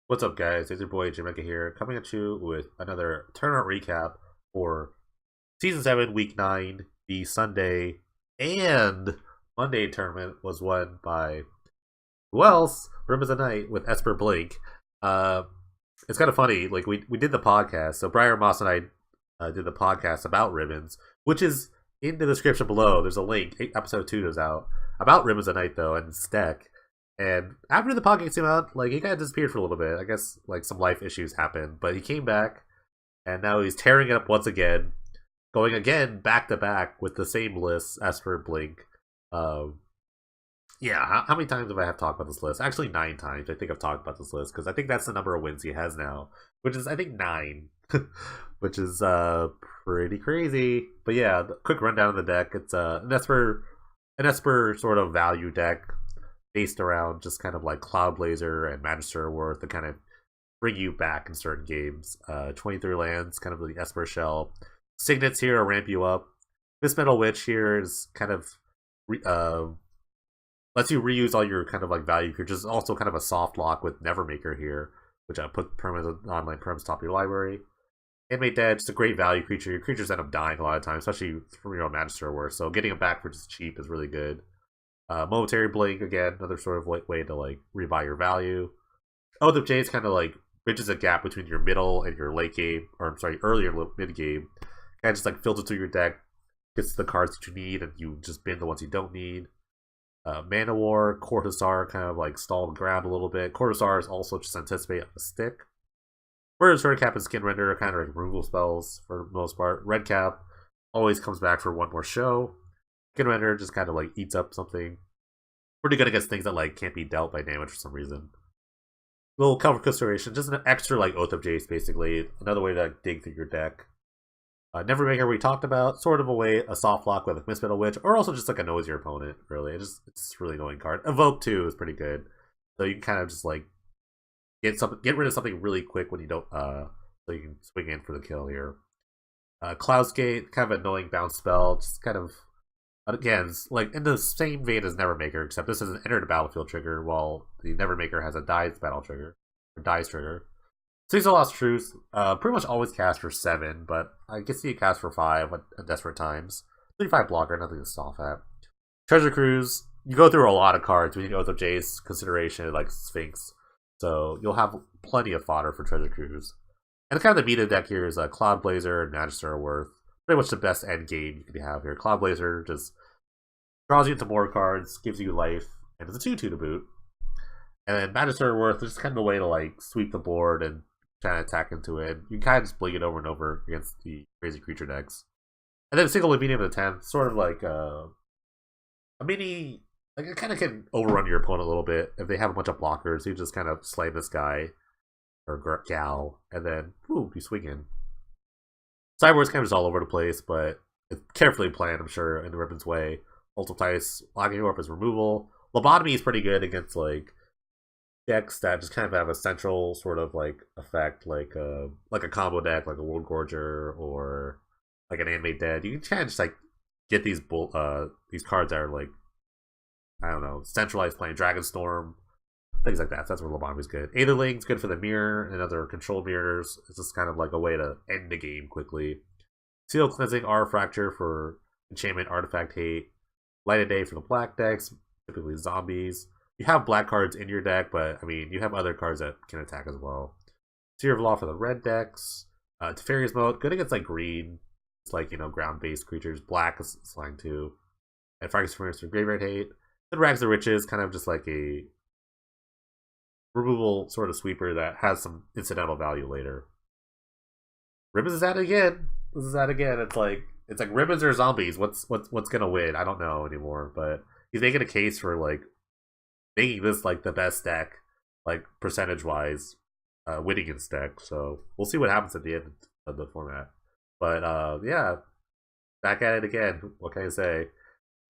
What's up, guys? It's your boy Jamaica here, coming at you with another tournament recap for Season 7, Week 9. The Sunday and Monday tournament was won by who else? Ribbons of Night with Esper Blink. Uh, it's kind of funny. Like we did the podcast, so Brian Moss and I did the podcast about Ribbons, which is in the description below. There's a link. Episode 2 is out about Ribbons of Night though, and Steck. And after the podcast came out, like he kind of disappeared for a little bit. I guess like some life issues happened, but he came back, and now he's tearing it up once again, going again back to back with the same list as for Blink. Um, yeah, how many times have I have talked about this list? Actually, 9 times. I think I've talked about this list because I think that's the number of wins he has now, which is I think 9, which is pretty crazy. But yeah, quick rundown of the deck. It's an Esper sort of value deck based around just kind of like Cloud Blazer and Magister Worth to kind of bring you back in certain games. 23 lands, kind of the Esper shell. Signets here to ramp you up. This Metal Witch here is kind of lets you reuse all your kind of like value creatures. Also kind of a soft lock with Nevermaker here, which put permanent online perms top of your library. Handmaid Dead, just a great value creature. Your creatures end up dying a lot of times, especially from your own Magister Worth. So getting them back for just cheap is really good. Momentary Blink, again, another sort of way to like rebuy your value. Oath of Jade kind of like bridges a gap between your middle and your late game, or I'm sorry, earlier mid game. Kind of just like filters through your deck, gets the cards that you need, and you just bin the ones you don't need. Mana War, Cortazar kind of like stall the ground a little bit. Cortazar is also just anticipate on the stick. Whereas Red Cap and Skin Render are kind of like removal spells for the most part. Red Cap always comes back for one more show. Skin Render just kind of like eats up something. Pretty good against things that like can't be dealt by damage for some reason. Little cover consideration, just an extra like Oath of Jace basically. Another way to like, dig through your deck. Nevermaker we talked about, sort of a way, a soft lock with a Mist Metal Witch, or also just like a noisier opponent, really. It's a really annoying card. Evoke too is pretty good. So you can kind of just like get rid of something really quick when you don't so you can swing in for the kill here. Cloudskate, kind of annoying bounce spell, just kind of again, it's like in the same vein as Nevermaker, except this is an enter the battlefield trigger, while the Nevermaker has a dies battle trigger or dies trigger. Six of Lost Truths, pretty much always cast for 7, but I can see it cast for 5 at desperate times. 35 blocker, nothing to scoff at. Treasure Cruise, you go through a lot of cards when you go with Jace, Consideration, like Sphinx, so you'll have plenty of fodder for Treasure Cruise. And kind of the meta deck here is Cloud Blazer and Magister Worth. Pretty much the best end game you can have here. Cloud Blazer just draws you into more cards, gives you life, and it's a 2/2 to boot. And then Magister Worth is just kind of a way to like sweep the board and try to attack into it. You can kind of just blink it over and over against the crazy creature decks. And then single medium of the 10th, sort of like a mini, like it kind of can overrun your opponent a little bit if they have a bunch of blockers. You just kind of slay this guy or gal, and then ooh, you swing in. Cyborg's kind of just all over the place, but it's carefully planned, I'm sure, in the Ribbon's way. Multiplies locking you up as removal. Lobotomy is pretty good against like decks that just kind of have a central sort of like effect, like a combo deck, like a World Gorger or like an Animate Dead. You can kind of just like get these cards that are like I don't know, centralized playing Dragonstorm, things like that. So that's where Lobotomy's good. Aetherling's good for the mirror and other control mirrors. It's just kind of like a way to end the game quickly. Seal Cleansing, Aura Fracture for Enchantment, Artifact Hate. Light of Day for the black decks, typically zombies. You have black cards in your deck, but I mean, you have other cards that can attack as well. Seer of Law for the red decks. Teferi's Mode, good against like green. It's like, you know, ground-based creatures. Black is flying too. And Fractus Furnace for Graveyard Hate. Then Rags to Riches, kind of just like a removal sort of sweeper that has some incidental value later. Ribbons is at it again. This is at again. It's like Ribbons or zombies. What's gonna win? I don't know anymore. But he's making a case for like making this like the best deck, like percentage wise, winning its deck. So we'll see what happens at the end of the format. But yeah, back at it again. What can I say?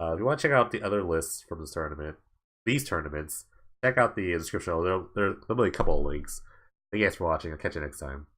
If you want to check out the other lists from this tournament, these tournaments, check out the description. There'll be a couple of links. Thank you guys for watching. I'll catch you next time.